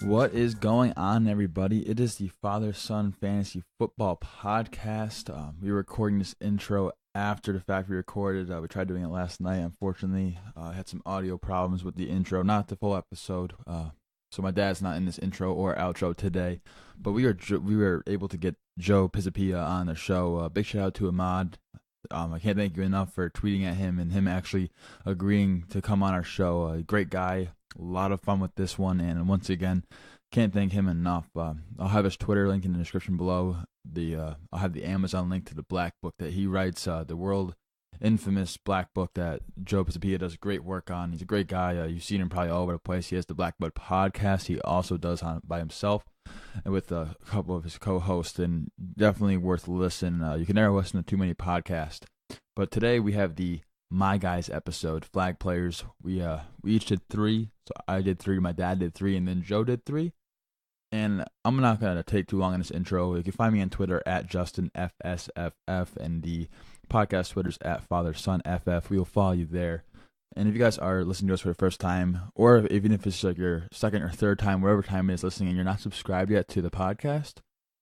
What is going on, everybody? It is the Father-Son Fantasy Football Podcast. We're recording this intro after the fact we recorded. We tried doing it last night. Unfortunately, I had some audio problems with the intro, not the full episode. So my dad's not in this intro or outro today. But we were able to get Joe Pisapia on the show. Big shout out to Ahmad. I can't thank you enough for tweeting at him and him actually agreeing to come on our show. A great guy. A lot of fun with this one, and once again, can't thank him enough. I'll have his Twitter link in the description below. I'll have the Amazon link to the Black Book that he writes, the world infamous Black Book that Joe Pisapia does great work on. He's a great guy. You've seen him probably all over the place. He has the Black Book podcast. He also does on by himself and with a couple of his co-hosts, and definitely worth listening. You can never listen to too many podcasts. But today we have the My Guys episode, flag players. We each did 3. So I did 3, my dad did 3, and then Joe did 3. And I'm not going to take too long in this intro. You can find me on Twitter at JustinFSFF, and the podcast Twitter's at FatherSonFF. We will follow you there. And if you guys are listening to us for the first time, or even if it's like your second or third time, whatever time it is listening, and you're not subscribed yet to the podcast,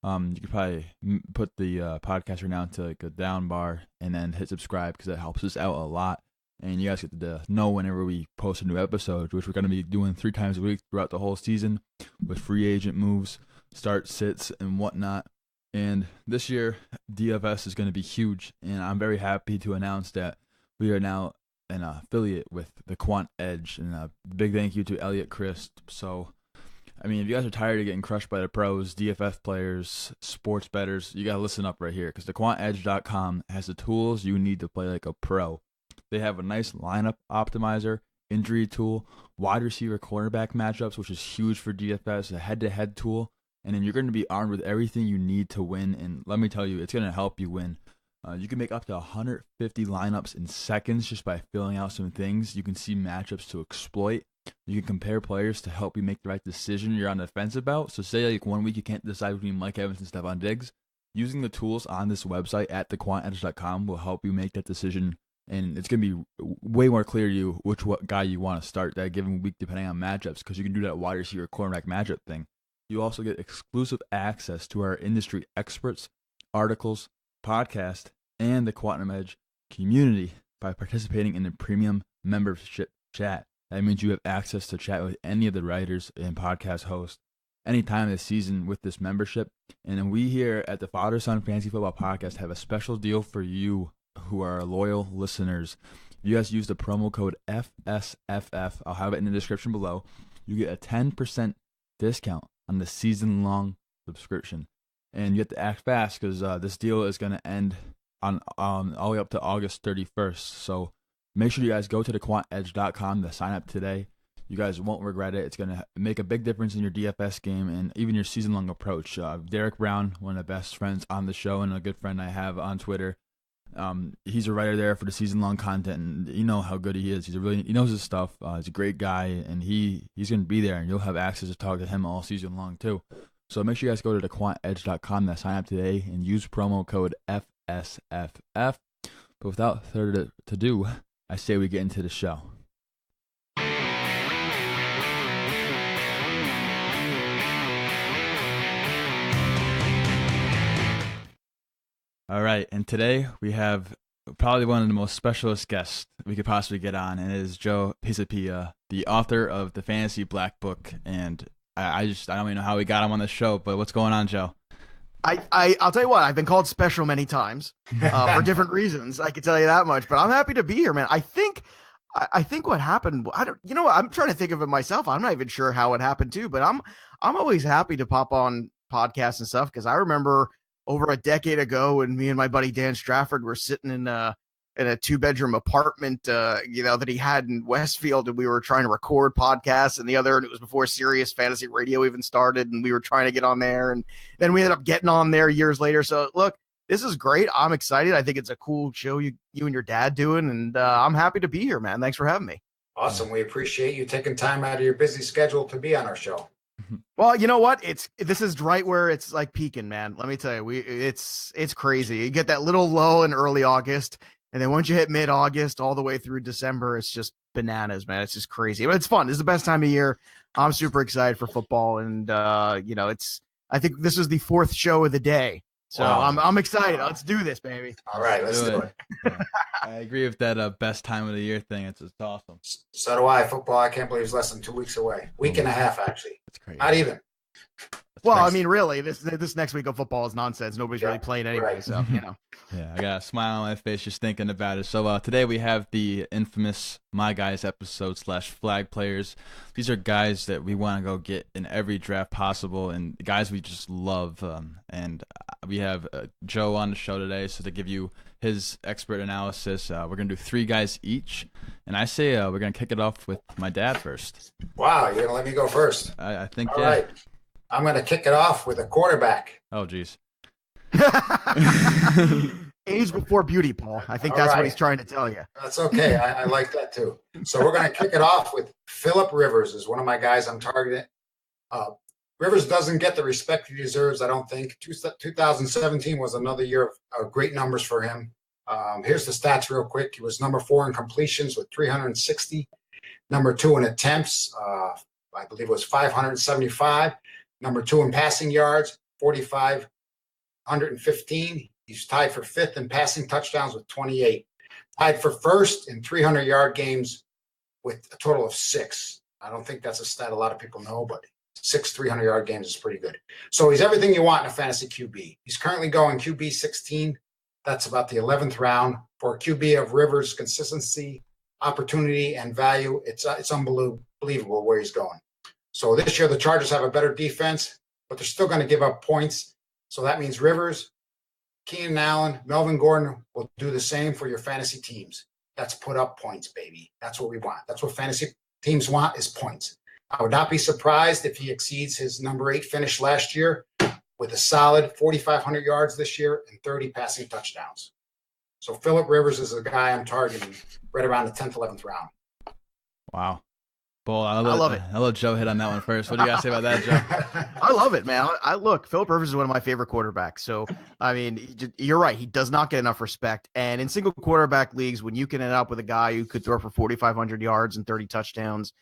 you could probably put the podcast right now into like a down bar and then hit subscribe, because that helps us out a lot. And you guys get to know whenever we post a new episode, which we're going to be doing 3 times a week throughout the whole season with free agent moves, start sits, and whatnot. And this year, DFS is going to be huge. And I'm very happy to announce that we are now an affiliate with the Quant Edge. And a big thank you to Elliot Christ. So, I mean, if you guys are tired of getting crushed by the pros, DFF players, sports bettors, you got to listen up right here, because thequantedge.com has the tools you need to play like a pro. They have a nice lineup optimizer, injury tool, wide receiver cornerback matchups, which is huge for DFS, a head-to-head tool, and then you're going to be armed with everything you need to win. And let me tell you, it's going to help you win. You can make up to 150 lineups in seconds just by filling out some things. You can see matchups to exploit. You can compare players to help you make the right decision you're on the fence about. So say like one week you can't decide between Mike Evans and Stephon Diggs. Using the tools on this website at thequantedge.com will help you make that decision. And it's going to be way more clear to you what guy you want to start that given week depending on matchups, because you can do that wide receiver cornerback matchup thing. You also get exclusive access to our industry experts, articles, podcast, and the Quantum Edge community by participating in the premium membership chat. That means you have access to chat with any of the writers and podcast hosts anytime this season with this membership. And then we here at the Father-Son Fantasy Football Podcast have a special deal for you who are loyal listeners. If you guys use the promo code FSFF, I'll have it in the description below, you get a 10% discount on the season-long subscription. And you have to act fast, because this deal is going to end on all the way up to August 31st. So make sure you guys go to thequantedge.com to sign up today. You guys won't regret it. It's going to make a big difference in your DFS game and even your season-long approach. Derek Brown, one of the best friends on the show and a good friend I have on Twitter, he's a writer there for the season-long content, and you know how good he is. He knows his stuff. He's a great guy, and he's going to be there, and you'll have access to talk to him all season long too. So make sure you guys go to thequantedge.com to sign up today and use promo code FSFF. But without further ado, I say we get into the show. All right, and today we have probably one of the most specialist guests we could possibly get on, and it is Joe Pisapia, the author of the Fantasy Black Book. And I don't even know how we got him on the show, but what's going on, Joe? I'll tell you what, I've been called special many times for different reasons. I can tell you that much, but I'm happy to be here, man. I think what happened, I'm trying to think of it myself. I'm not even sure how it happened too, but I'm always happy to pop on podcasts and stuff, because I remember over a decade ago when me and my buddy Dan Strafford were sitting in a 2-bedroom apartment, that he had in Westfield, and we were trying to record podcasts, and it was before Sirius Fantasy Radio even started, and we were trying to get on there, and then we ended up getting on there years later. So look, this is great. I'm excited. I think it's a cool show you and your dad doing, and I'm happy to be here, man. Thanks for having me. Awesome. We appreciate you taking time out of your busy schedule to be on our show. Well, you know what? This is right where it's like peaking, man. Let me tell you, it's crazy. You get that little low in early August, and then once you hit mid-August all the way through December, it's just bananas, man. It's just crazy. But it's fun. It's the best time of year. I'm super excited for football, and I think this is the 4th show of the day, so Wow. I'm excited. Let's do this, baby. All right, let's do it. Yeah. I agree with that best time of the year thing. It's awesome. So do I. Football, I can't believe it's less than 2 weeks away. Week and a half, actually. That's crazy. Not even. Well, I mean, really, this next week of football is nonsense. Nobody's really playing anyway, right. so Yeah, I got a smile on my face just thinking about it. So today we have the infamous My Guys episode / flag players. These are guys that we want to go get in every draft possible, and guys we just love. And we have Joe on the show today, so to give you his expert analysis, we're gonna do 3 guys each, and I say we're gonna kick it off with my dad first. Wow, you're gonna let me go first. I think. All right. I'm going to kick it off with a quarterback. Oh, geez. age before beauty, Paul. I think that's what he's trying to tell you. That's okay. I like that too. So we're going to kick it off with Philip Rivers is one of my guys I'm targeting. Rivers doesn't get the respect he deserves, I don't think. 2017 was another year of great numbers for him. Here's the stats real quick. He was number 4 in completions with 360. Number 2 in attempts, I believe it was 575. Number 2 in passing yards, 4,515. He's tied for 5th in passing touchdowns with 28. Tied for 1st in 300-yard games with a total of 6. I don't think that's a stat a lot of people know, but 6 300-yard games is pretty good. So he's everything you want in a fantasy QB. He's currently going QB 16. That's about the 11th round. For a QB of Rivers' consistency, opportunity, and value, it's unbelievable where he's going. So this year the Chargers have a better defense, but they're still going to give up points. So that means Rivers, Keenan Allen, Melvin Gordon will do the same for your fantasy teams. That's put up points, baby. That's what we want. That's what fantasy teams want is points. I would not be surprised if he exceeds his number 8 finish last year with a solid 4,500 yards this year and 30 passing touchdowns. So Philip Rivers is a guy I'm targeting right around the 10th, 11th round. Wow. Bull, I love it. I'll let Joe hit on that one first. What do you guys say about that, Joe? I love it, man. Look, Philip Rivers is one of my favorite quarterbacks. So, I mean, you're right. He does not get enough respect. And in single quarterback leagues, when you can end up with a guy who could throw for 4,500 yards and 30 touchdowns,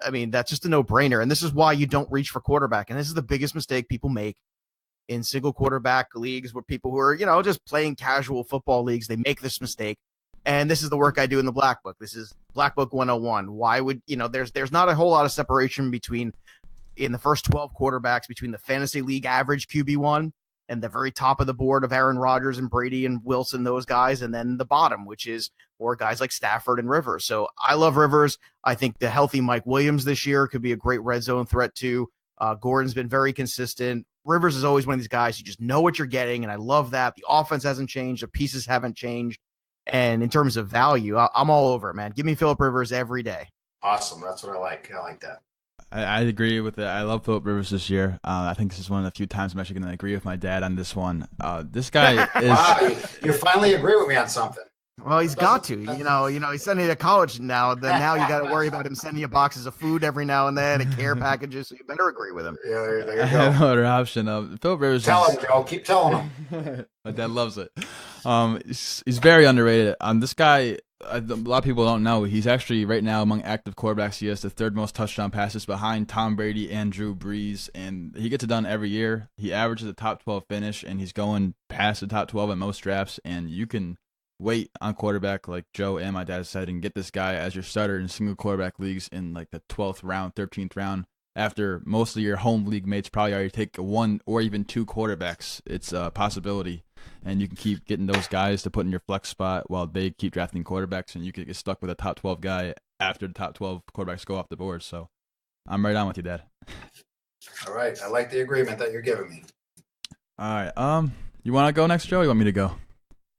I mean, that's just a no-brainer. And this is why you don't reach for quarterback. And this is the biggest mistake people make in single quarterback leagues where people who are, just playing casual football leagues, they make this mistake. And this is the work I do in the Black Book. This is Black Book 101. Why would, there's not a whole lot of separation between in the first 12 quarterbacks between the fantasy league average QB1 and the very top of the board of Aaron Rodgers and Brady and Wilson, those guys, and then the bottom, which is more guys like Stafford and Rivers. So I love Rivers. I think the healthy Mike Williams this year could be a great red zone threat too. Gordon's been very consistent. Rivers is always one of these guys you just know what you're getting, and I love that. The offense hasn't changed. The pieces haven't changed. And in terms of value, I'm all over it, man. Give me Philip Rivers every day. Awesome. That's what I like. I like that. I agree with it. I love Philip Rivers this year. I think this is one of the few times I'm actually going to agree with my dad on this one. This guy is. Wow, you finally agree with me on something. Well, he's got to. He's sending you to college now. Now you got to worry about him sending you boxes of food every now and then, and care packages. So you better agree with him. Yeah, there you I have go. no other option. Philip Rivers. Tell him, Joe. Keep telling him. My dad loves it. He's very underrated. This guy, a lot of people don't know. He's actually right now among active quarterbacks. He has the 3rd most touchdown passes behind Tom Brady and Drew Brees, and he gets it done every year. He averages a top 12 finish, and he's going past the top 12 in most drafts. And you can wait on quarterback, like Joe and my dad said, and get this guy as your starter in single quarterback leagues in like the 12th round, 13th round. After most of your home league mates probably already take 1 or even 2 quarterbacks, it's a possibility. And you can keep getting those guys to put in your flex spot while they keep drafting quarterbacks, and you could get stuck with a top 12 guy after the top 12 quarterbacks go off the board. So I'm right on with you, Dad. All right. I like the agreement that you're giving me. All right. You want to go next, Joe? Or you want me to go?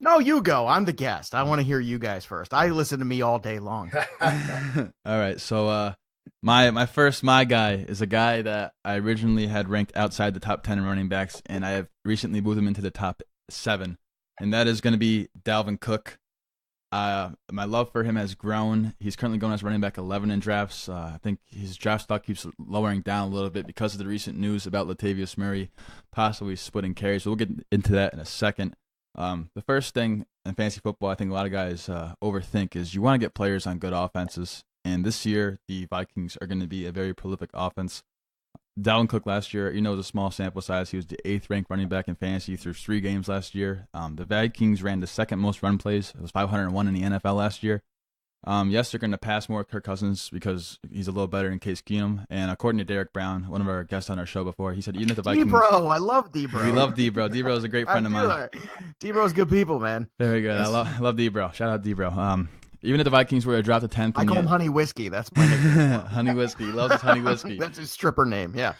No, you go. I'm the guest. I want to hear you guys first. I listen to me all day long. All right. So my first guy is a guy that I originally had ranked outside the top 10 running backs, and I have recently moved him into the top 7, and that is going to be Dalvin Cook. My love for him has grown. He's currently going as running back 11 in drafts. I think his draft stock keeps lowering down a little bit because of the recent news about Latavius Murray possibly splitting carries. So we'll get into that in a second. The first thing in fantasy football I think a lot of guys overthink is you want to get players on good offenses. And this year, the Vikings are going to be a very prolific offense. Dalvin Cook last year, it was a small sample size. He was the 8th ranked running back in fantasy through 3 games last year. The Vikings ran the 2nd most run plays. It was 501 in the NFL last year. Yes, they're going to pass more Kirk Cousins because he's a little better than Case Keenum. And according to Derek Brown, one of our guests on our show before, he said even if the Vikings... D-Bro, I love D-Bro. We love D-Bro. D-Bro is a great friend of mine. D-Bro's good people, man. Very good. Yes. I love D-Bro. Shout out D-Bro. Even if the Vikings were to drop the 10th... I call him Honey Whiskey. That's my name. Honey Whiskey. He loves his Honey Whiskey. That's his stripper name, yeah.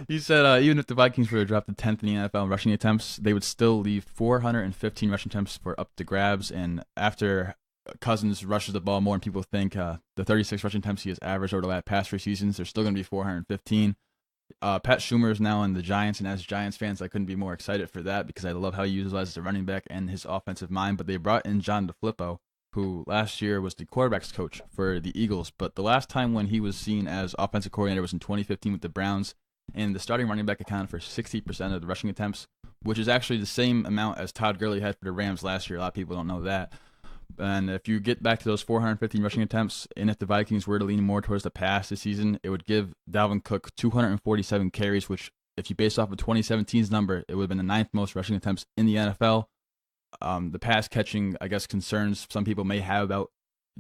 He said even if the Vikings were to drop the 10th in the NFL in rushing attempts, they would still leave 415 rushing attempts for up to grabs. And after Cousins rushes the ball more than people think, the 36 rushing attempts he has averaged over the last past 3 seasons, there's still going to be 415. Pat Schumer is now in the Giants, and as Giants fans, I couldn't be more excited for that because I love how he utilizes the running back and his offensive mind. But they brought in John DeFilippo, who last year was the quarterbacks coach for the Eagles. But the last time when he was seen as offensive coordinator was in 2015 with the Browns, and the starting running back accounted for 60% of the rushing attempts, which is actually the same amount as Todd Gurley had for the Rams last year. A lot of people don't know that. And if you get back to those 415 rushing attempts, and if the Vikings were to lean more towards the pass this season, it would give Dalvin Cook 247 carries, which if you base off of 2017's number, it would have been the 9th most rushing attempts in the NFL. The pass catching, I guess, concerns some people may have about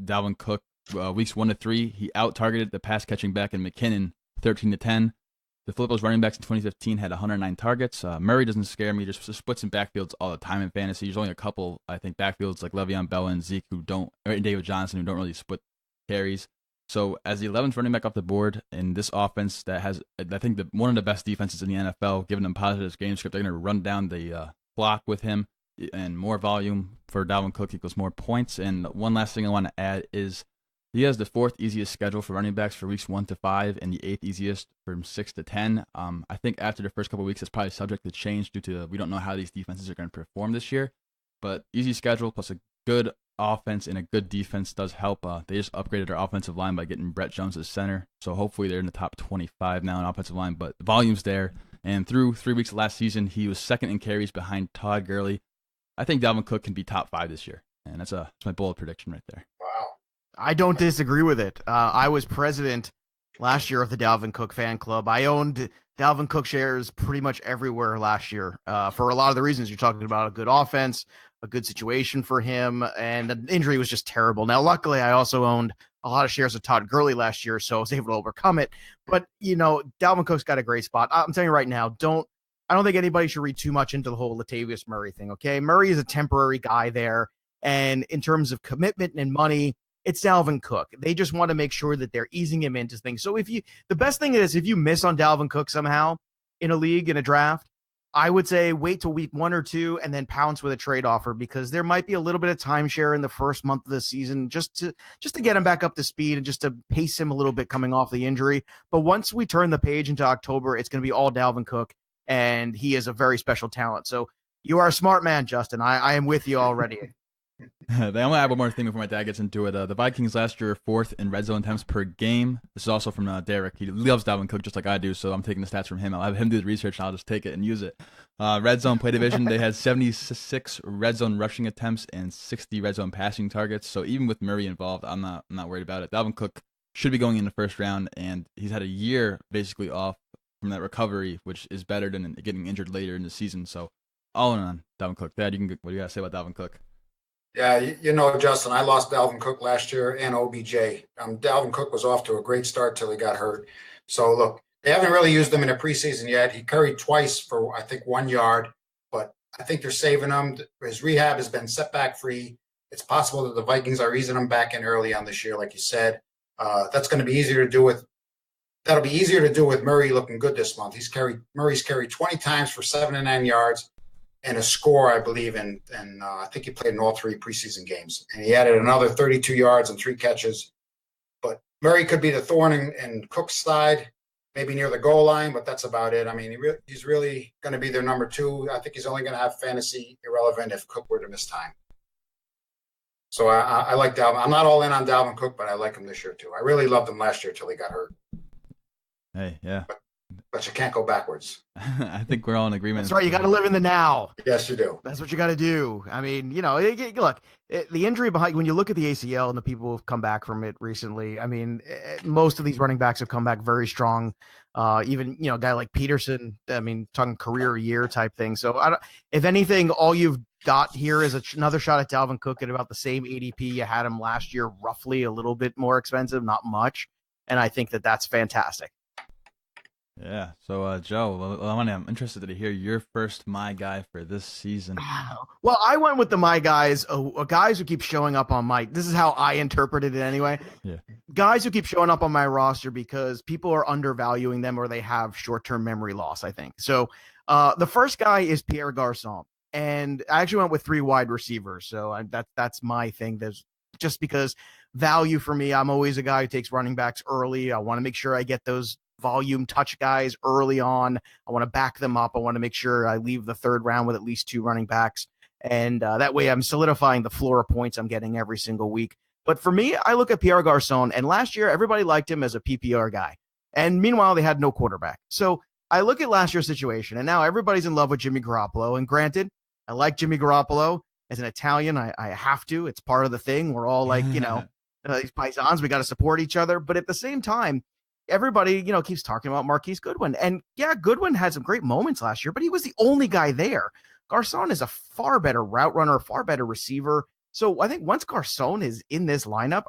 Dalvin Cook weeks 1 to 3. He out-targeted the pass catching back in McKinnon 13 to 10. The Filippo's running backs in 2015 had 109 targets. Murray doesn't scare me. Just splits in backfields all the time in fantasy. There's only a couple, I think, backfields like Le'Veon Bell and Zeke or David Johnson who don't really split carries. So as the 11th running back off the board in this offense that has, I think, one of the best defenses in the NFL, giving them positive game script, they're going to run down the clock with him, and more volume for Dalvin Cook equals more points. And one last thing I want to add is he has the 4th easiest schedule for running backs for weeks 1 to 5 and the 8th easiest from 6 to 10. I think after the first couple of weeks, it's probably subject to change due to we don't know how these defenses are going to perform this year. But easy schedule plus a good offense and a good defense does help. They just upgraded their offensive line by getting Brett Jones as center. So hopefully they're in the top 25 now in offensive line. But the volume's there. And through 3 weeks of last season, he was 2nd in carries behind Todd Gurley. I think Dalvin Cook can be top 5 this year. And that's my bold prediction right there. Wow. I don't disagree with it. I was president last year of the Dalvin Cook fan club. I owned Dalvin Cook shares pretty much everywhere last year for a lot of the reasons you're talking about. A good offense, a good situation for him, and the injury was just terrible. Now, luckily, I also owned a lot of shares of Todd Gurley last year, so I was able to overcome it. But, Dalvin Cook's got a great spot. I'm telling you right now, I don't think anybody should read too much into the whole Latavius Murray thing, okay? Murray is a temporary guy there, and in terms of commitment and money, it's Dalvin Cook. They just want to make sure that they're easing him into things. So the best thing is if you miss on Dalvin Cook somehow in a league, in a draft, I would say wait till week 1 or 2 and then pounce with a trade offer because there might be a little bit of timeshare in the first month of the season just to get him back up to speed and just to pace him a little bit coming off the injury. But once we turn the page into October, it's going to be all Dalvin Cook, and he is a very special talent. So you are a smart man, Justin. I am with you already. I'm going to add one more thing before my dad gets into it. The Vikings last year were 4th in red zone attempts per game. This is also from Derek. He loves Dalvin Cook just like I do, so I'm taking the stats from him. I'll have him do the research, and I'll just take it and use it. Red zone play division, they had 76 red zone rushing attempts and 60 red zone passing targets. So even with Murray involved, I'm not worried about it. Dalvin Cook should be going in the first round, and he's had a year basically off from that recovery, which is better than getting injured later in the season. So all in on Dalvin Cook. Dad, what do you got to say about Dalvin Cook? Yeah, Justin, I lost Dalvin Cook last year and OBJ. Dalvin Cook was off to a great start till he got hurt. So, look, they haven't really used him in a preseason yet. He carried twice for, I think, 1 yard, but I think they're saving him. His rehab has been setback-free. It's possible that the Vikings are easing him back in early on this year, like you said. That's going to be easier to do with – that'll be easier to do with Murray looking good this month. Murray's carried 20 times for 7 and 9 yards. And a score, I believe, and I think he played in all 3 preseason games. And he added another 32 yards and 3 catches. But Murray could be the thorn in Cook's side, maybe near the goal line, but that's about it. I mean, he's really going to be their number 2. I think he's only going to have fantasy irrelevant if Cook were to miss time. So I like Dalvin. I'm not all in on Dalvin Cook, but I like him this year too. I really loved him last year till he got hurt. Hey, yeah. but you can't go backwards. I think we're all in agreement. That's right. You got to live in the now. Yes, you do. That's what you got to do. I mean, look, the injury behind, when you look at the ACL and the people who've come back from it recently, I mean, most of these running backs have come back very strong. Even, a guy like Peterson, I mean, talking career year type thing. So if anything, all you've got here is another shot at Dalvin Cook at about the same ADP you had him last year, roughly, a little bit more expensive, not much. And I think that's fantastic. Yeah. So, Joe, I'm interested to hear your first my guy for this season. Well, I went with the my guys, guys who keep showing up on my. This is how I interpreted it anyway. Yeah. Guys who keep showing up on my roster because people are undervaluing them or they have short-term memory loss, I think. So, the first guy is Pierre Garcon, and I actually went with 3 wide receivers. So that's my thing. There's just because value for me. I'm always a guy who takes running backs early. I want to make sure I get those volume touch guys early on. I want to back them up. I want to make sure I leave the 3rd round with at least 2 running backs. And that way I'm solidifying the floor of points I'm getting every single week. But for me, I look at Pierre Garcon, and last year everybody liked him as a PPR guy. And meanwhile, they had no quarterback. So I look at last year's situation, and now everybody's in love with Jimmy Garoppolo. And granted, I like Jimmy Garoppolo. As an Italian, I have to. It's part of the thing. We're all like, these paisans, we got to support each other. But at the same time, everybody, keeps talking about Marquise Goodwin. And yeah, Goodwin had some great moments last year, but he was the only guy there. Garcon is a far better route runner, far better receiver. So I think once Garcon is in this lineup,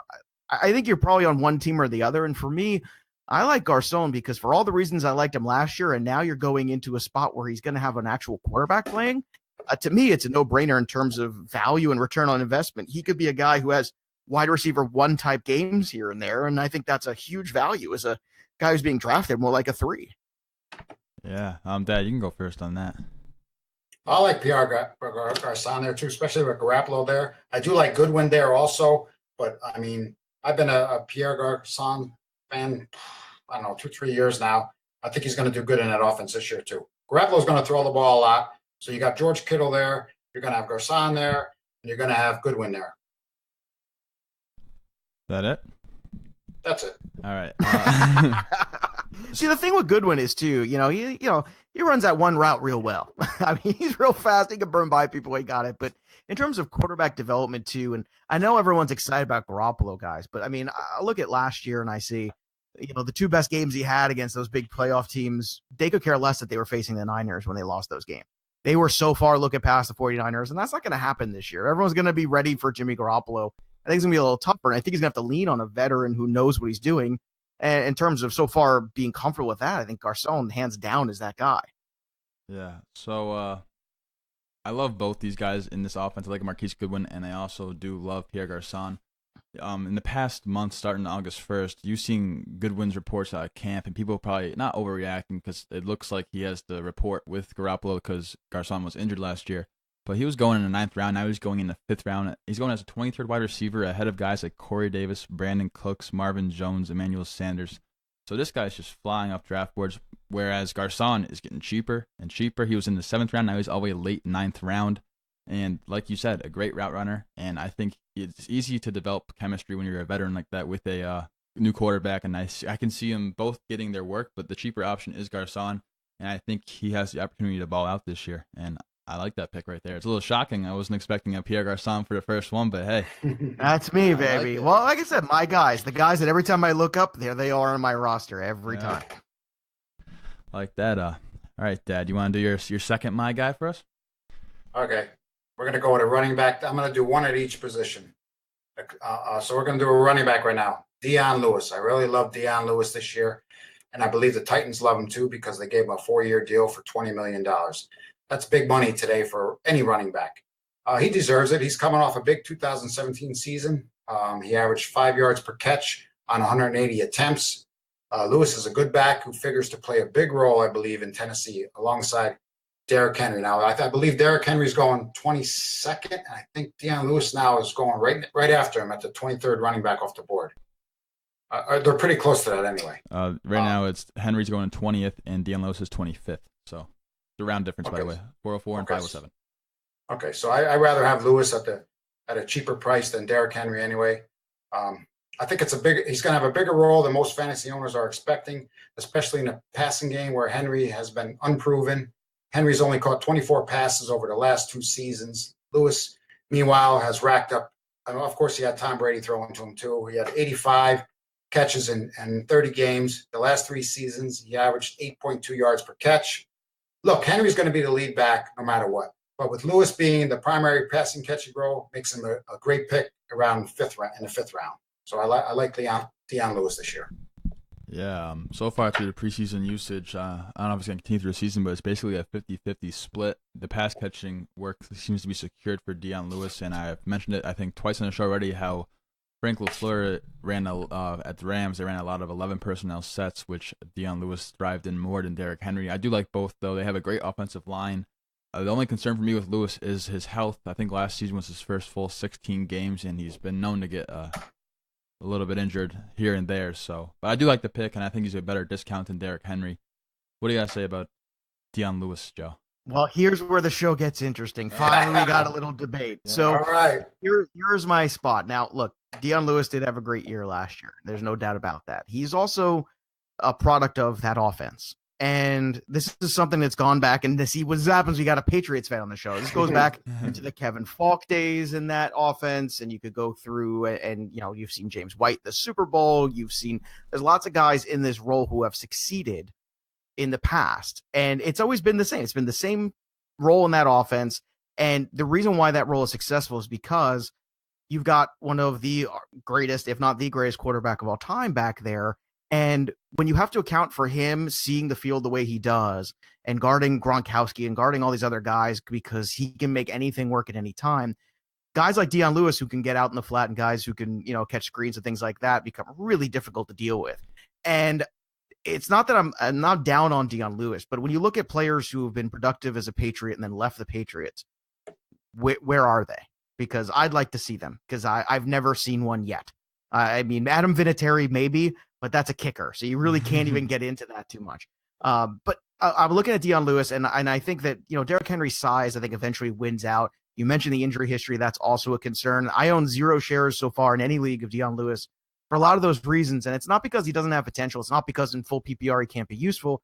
I think you're probably on one team or the other. And for me, I like Garcon because for all the reasons I liked him last year, and now you're going into a spot where he's going to have an actual quarterback playing. To me, it's a no-brainer in terms of value and return on investment. He could be a guy who has wide receiver 1 type games here and there, and I think that's a huge value as a guy who's being drafted more like a 3. Yeah, Dad, you can go first on that. I like Pierre Garcon there too, especially with Garoppolo there. I do like Goodwin there also, but I mean, I've been a Pierre Garcon fan, I don't know, 2-3 years now. I think he's going to do good in that offense this year too. Garoppolo's going to throw the ball a lot. So you got George Kittle there, you're going to have Garcon there, and you're going to have Goodwin there. That it? That's it. All right. See, the thing with Goodwin is too, he runs that one route real well. I mean, he's real fast. He can burn by people. He got it. But in terms of quarterback development too, and I know everyone's excited about Garoppolo guys, but I mean, I look at last year and I see, the 2 best games he had against those big playoff teams, they could care less that they were facing the Niners when they lost those games. They were so far looking past the 49ers, and that's not going to happen this year. Everyone's going to be ready for Jimmy Garoppolo. I think it's going to be a little tougher, and I think he's going to have to lean on a veteran who knows what he's doing. And in terms of so far being comfortable with that, I think Garcon, hands down, is that guy. Yeah, so I love both these guys in this offense. I like Marquise Goodwin, and I also do love Pierre Garcon. In the past month, starting August 1st, you've seen Goodwin's reports out of camp, and people probably not overreacting because it looks like he has the report with Garoppolo because Garcon was injured last year. But he was going in the 9th round. Now he's going in the 5th round. He's going as a 23rd wide receiver ahead of guys like Corey Davis, Brandon Cooks, Marvin Jones, Emmanuel Sanders. So this guy's just flying up draft boards, whereas Garcon is getting cheaper and cheaper. He was in the 7th round. Now he's all the way late 9th round. And like you said, a great route runner. And I think it's easy to develop chemistry when you're a veteran like that with a new quarterback. And I can see them both getting their work, but the cheaper option is Garcon. And I think he has the opportunity to ball out this year. And I like that pick right there. It's a little shocking. I wasn't expecting a Pierre Garcon for the first one, but hey. That's me, baby. Well, like I said, my guys, the guys that every time I look up, there they are on my roster every time. Like that. All right, Dad, you want to do your second my guy for us? Okay. We're going to go with a running back. I'm going to do one at each position. So we're going to do a running back right now. Dion Lewis. I really love Dion Lewis this year, and I believe the Titans love him too because they gave him a 4-year deal for $20 million. That's big money today for any running back. He deserves it. He's coming off a big 2017 season. He averaged 5 yards per catch on 180 attempts. Lewis is a good back who figures to play a big role, I believe, in Tennessee alongside Derrick Henry. Now, I believe Derrick Henry's going 22nd, and I think Dion Lewis now is going right after him at the 23rd running back off the board. They're pretty close to that anyway. Right now, it's Henry's going 20th, and Dion Lewis is 25th. So the round difference, by the way, 404 and 507. Okay, so I'd rather have Lewis at a cheaper price than Derrick Henry anyway. I think he's going to have a bigger role than most fantasy owners are expecting, especially in a passing game where Henry has been unproven. Henry's only caught 24 passes over the last 2 seasons. Lewis, meanwhile, has racked up. And of course, he had Tom Brady throwing to him too. He had 85 catches in 30 games. The last 3 seasons, he averaged 8.2 yards per catch. Look, Henry's going to be the lead back no matter what. But with Lewis being the primary passing catching role, makes him a great pick around in the fifth round. So I like Dion Lewis this year. Yeah, so far through the preseason usage, I don't know if it's going to continue through the season, but it's basically a 50-50 split. The pass catching work seems to be secured for Dion Lewis, and I've mentioned it, I think, twice on the show already, how Frank LaFleur ran at the Rams. They ran a lot of 11 personnel sets, which Dion Lewis thrived in more than Derrick Henry. I do like both, though. They have a great offensive line. The only concern for me with Lewis is his health. I think last season was his first full 16 games, and he's been known to get a little bit injured here and there. So, but I do like the pick, and I think he's a better discount than Derrick Henry. What do you guys say about Dion Lewis, Joe? Well, here's where the show gets interesting. Finally, we got a little debate. So, all right, here's my spot. Now, look, Dion Lewis did have a great year last year. There's no doubt about that. He's also a product of that offense. And this is something that's gone back. And to see what happens, we got a Patriots fan on the show. This goes back into the Kevin Falk days in that offense. And you could go through and, you've seen James White, the Super Bowl. There's lots of guys in this role who have succeeded in the past. And it's always been the same. It's been the same role in that offense. And the reason why that role is successful is because you've got one of the greatest, if not the greatest quarterback of all time back there. And when you have to account for him seeing the field the way he does and guarding Gronkowski and guarding all these other guys because he can make anything work at any time, guys like Dion Lewis who can get out in the flat and guys who can, catch screens and things like that become really difficult to deal with. And it's not that I'm not down on Dion Lewis, but when you look at players who have been productive as a Patriot and then left the Patriots, where are they? Because I'd like to see them because I've never seen one yet. I mean, Adam Vinatieri maybe, but that's a kicker. So you really can't even get into that too much. But I'm looking at Dion Lewis, and I think that, Derrick Henry's size, I think, eventually wins out. You mentioned the injury history. That's also a concern. I own 0 shares so far in any league of Dion Lewis for a lot of those reasons. And it's not because he doesn't have potential. It's not because in full PPR he can't be useful.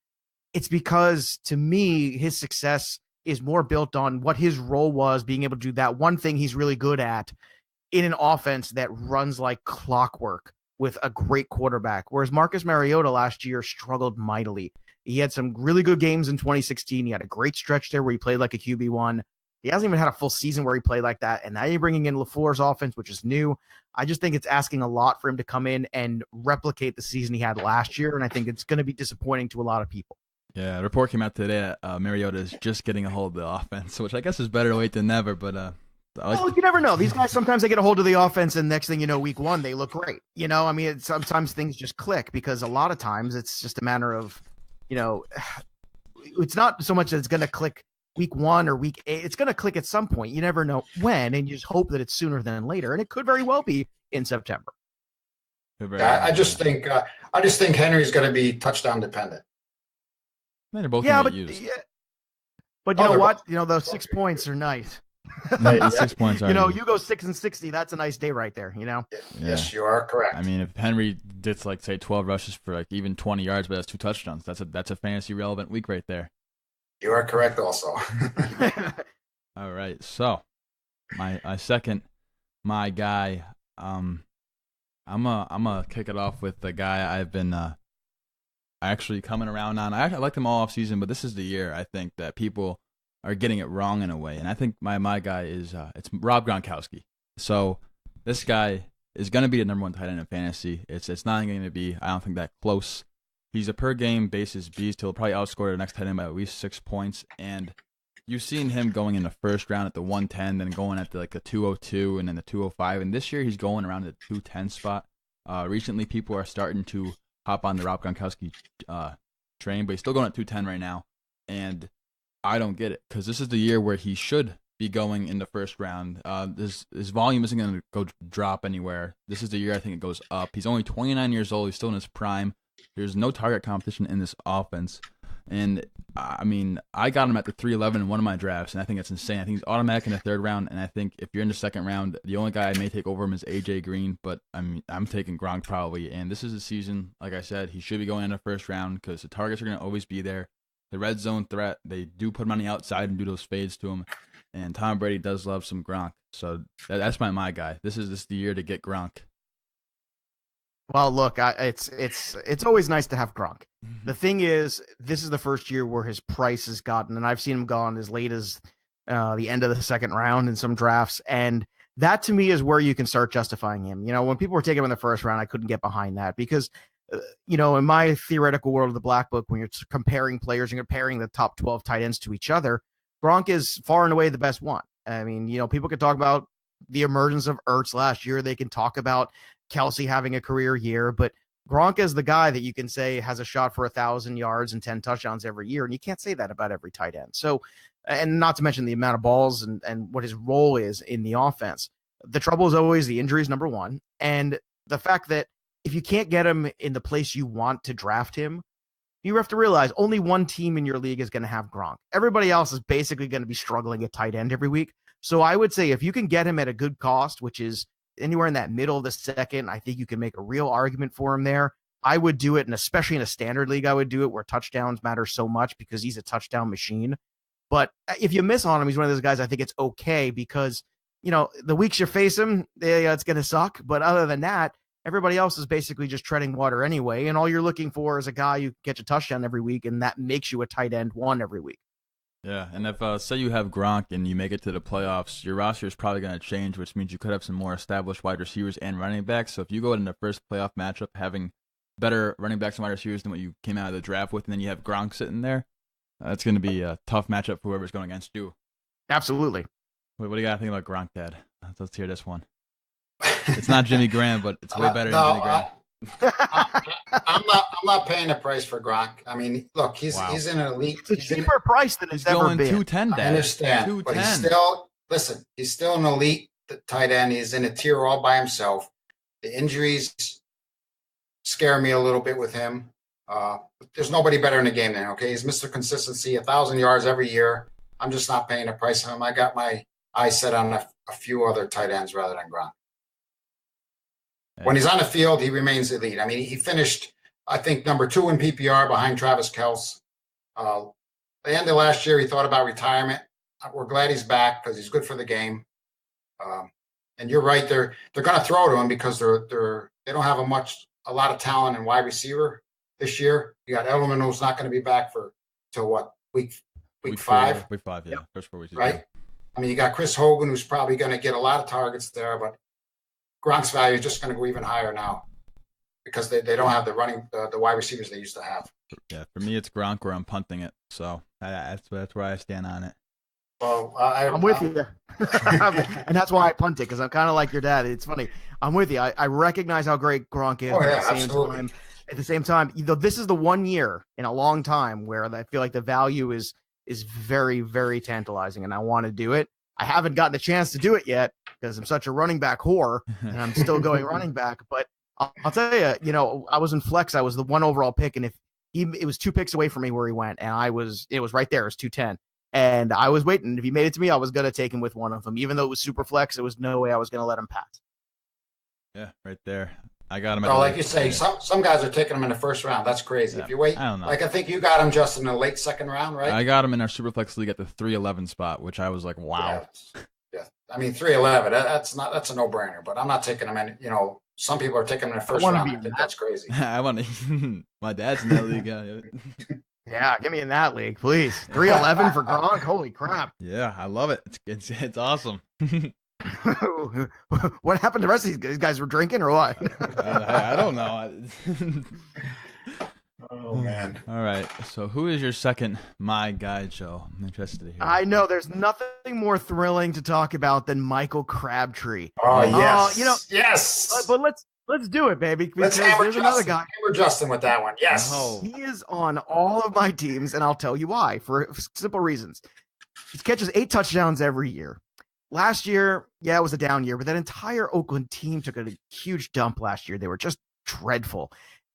It's because, to me, his success is more built on what his role was, being able to do that one thing he's really good at in an offense that runs like clockwork with a great quarterback. Whereas Marcus Mariota last year struggled mightily. He had some really good games in 2016. He had a great stretch there where he played like a QB1. He hasn't even had a full season where he played like that. And now you're bringing in LaFleur's offense, which is new. I just think it's asking a lot for him to come in and replicate the season he had last year. And I think it's going to be disappointing to a lot of people. Yeah, a report came out today that Mariota is just getting a hold of the offense, which I guess is better late than never, but well, you never know. These guys, sometimes they get a hold of the offense, and next thing you know, week 1, they look great. Sometimes things just click because a lot of times it's just a matter of, it's not so much that it's going to click week 1 or week 8. It's going to click at some point. You never know when, and you just hope that it's sooner than later, and it could very well be in September. Yeah, I just think Henry's going to be touchdown dependent. They're both but used. But you know what? Those 6 points are nice. 6 points. You go 6 and 60. That's a nice day right there. Yes, you are correct. I mean, if Henry did say 12 rushes for even 20 yards, but that's 2 touchdowns, that's a fantasy relevant week right there. You are correct, also. All right, so my guy. I'm gonna kick it off with the guy I've been actually coming around on. I liked him all off season, but this is the year I think that people are getting it wrong in a way. And I think my guy is it's Rob Gronkowski. So this guy is going to be the number 1 tight end in fantasy. It's not going to be, I don't think, that close. He's a per game basis beast. He'll probably outscore the next tight end by at least 6 points. And you've seen him going in the first round at the 110, then going at the 202 and then the 205. And this year he's going around the 210 spot. Recently people are starting to hop on the Rob Gronkowski train, but he's still going at 210 right now. And I don't get it because this is the year where he should be going in the first round. His volume isn't going to go drop anywhere. This is the year I think it goes up. He's only 29 years old. He's still in his prime. There's no target competition in this offense. And I mean, I got him at the 311 in one of my drafts, and I think it's insane. I think he's automatic in the third round, and I think if you're in the second round, the only guy I may take over him is AJ Green, but I'm taking Gronk probably. And this is a season, like I said, he should be going in the first round because the targets are going to always be there. The red zone threat, they do put him on the outside and do those fades to him. And Tom Brady does love some Gronk, so that's my guy. This is the year to get Gronk. Well, look, it's always nice to have Gronk. The thing is, this is the first year where his price has gotten, and I've seen him gone as late as the end of the second round in some drafts, and that to me is where you can start justifying him. You know, when people were taking him in the first round, I couldn't get behind that because, you know, in my theoretical world of the Black Book, when you're comparing players and comparing the top 12 tight ends to each other, Gronk is far and away the best one. I mean, you know, people could talk about the emergence of Ertz last year. They can talk about Kelsey having a career year, but Gronk is the guy that you can say has a shot for 1,000 yards and 10 touchdowns every year. And you can't say that about every tight end. So, and not to mention the amount of balls and what his role is in the offense. The trouble is always the injuries, number one. And the fact that if you can't get him in the place you want to draft him, you have to realize only one team in your league is going to have Gronk. Everybody else is basically going to be struggling at tight end every week. So I would say if you can get him at a good cost, which is anywhere in that middle of the second, I think you can make a real argument for him there. I would do it, and especially in a standard league, I would do it where touchdowns matter so much because he's a touchdown machine. But if you miss on him, he's one of those guys I think it's okay because, you know, the weeks you face him, it's going to suck. But other than that, everybody else is basically just treading water anyway, and all you're looking for is a guy who gets a touchdown every week, and that makes you a tight end one every week. Yeah, and if say you have Gronk and you make it to the playoffs, your roster is probably going to change, which means you could have some more established wide receivers and running backs. So if you go in the first playoff matchup having better running backs and wide receivers than what you came out of the draft with, and then you have Gronk sitting there, that's going to be a tough matchup for whoever's going against you. Absolutely. What do you got to think about Gronk, Dad? Let's hear this one. It's not Jimmy Graham, but it's way better than Jimmy Graham. I'm not paying the price for Gronk. I mean, look, he's in an elite. It's a cheaper price than it's ever been. 210. I understand, but he's still an elite tight end. He's in a tier all by himself. The injuries scare me a little bit with him. There's nobody better in the game than him. Okay, he's Mr. Consistency, 1,000 yards every year. I'm just not paying the price for him. I got my eyes set on a few other tight ends rather than Gronk. When he's on the field, he remains elite. I mean, he finished, I think, number 2 in PPR behind Travis Kelce. At the end of last year, he thought about retirement. We're glad he's back because he's good for the game. And you're right, they're going to throw to him because they don't have a lot of talent in wide receiver this year. You got Edelman, who's not going to be back till what, week 5? Week 5, yeah. First 4 weeks. Right? I mean, you got Chris Hogan, who's probably going to get a lot of targets there, but Gronk's value is just going to go even higher now because they don't have the wide receivers they used to have. Yeah, for me, it's Gronk or I'm punting it. So that's where I stand on it. Well, I'm with you. And that's why I punt it, because I'm kind of like your dad. It's funny. I'm with you. I recognize how great Gronk is. At the same time, this is the one year in a long time where I feel like the value is very, very tantalizing, and I want to do it. I haven't gotten a chance to do it yet because I'm such a running back whore, and I'm still going running back. But I'll tell you, I was in flex. I was the 1 overall pick, and it was 2 picks away from me where he went, and it was right there. It was 210, and I was waiting. If he made it to me, I was going to take him with one of them, even though it was super flex. There was no way I was going to let him pass. Yeah, right there. I got him. Like you say, some guys are taking him in the first round. That's crazy. Yeah, if you wait, I don't know. Like I think you got him just in the late second round, right? I got him in our Superflex league at the 311 spot, which I was like, wow. Yeah. I mean, 311. That's a no-brainer. But I'm not taking him in. Some people are taking him in the first round. I think that's crazy. I want to. My dad's in that league. Yeah, get me in that league, please. 311 for Gronk. Holy crap! Yeah, I love it. It's awesome. What happened to the rest of these guys? Were drinking or what? I don't know. Oh man! All right. So, who is your second my guy, Joe? I'm interested to hear. I know there's nothing more thrilling to talk about than Michael Crabtree. Oh yes, yes. But let's do it, baby. Because there's another guy. Hammer Justin with that one. Yes, he is on all of my teams, and I'll tell you why. For simple reasons. He catches 8 touchdowns every year. Last year, it was a down year, but that entire Oakland team took a huge dump last year. They were just dreadful.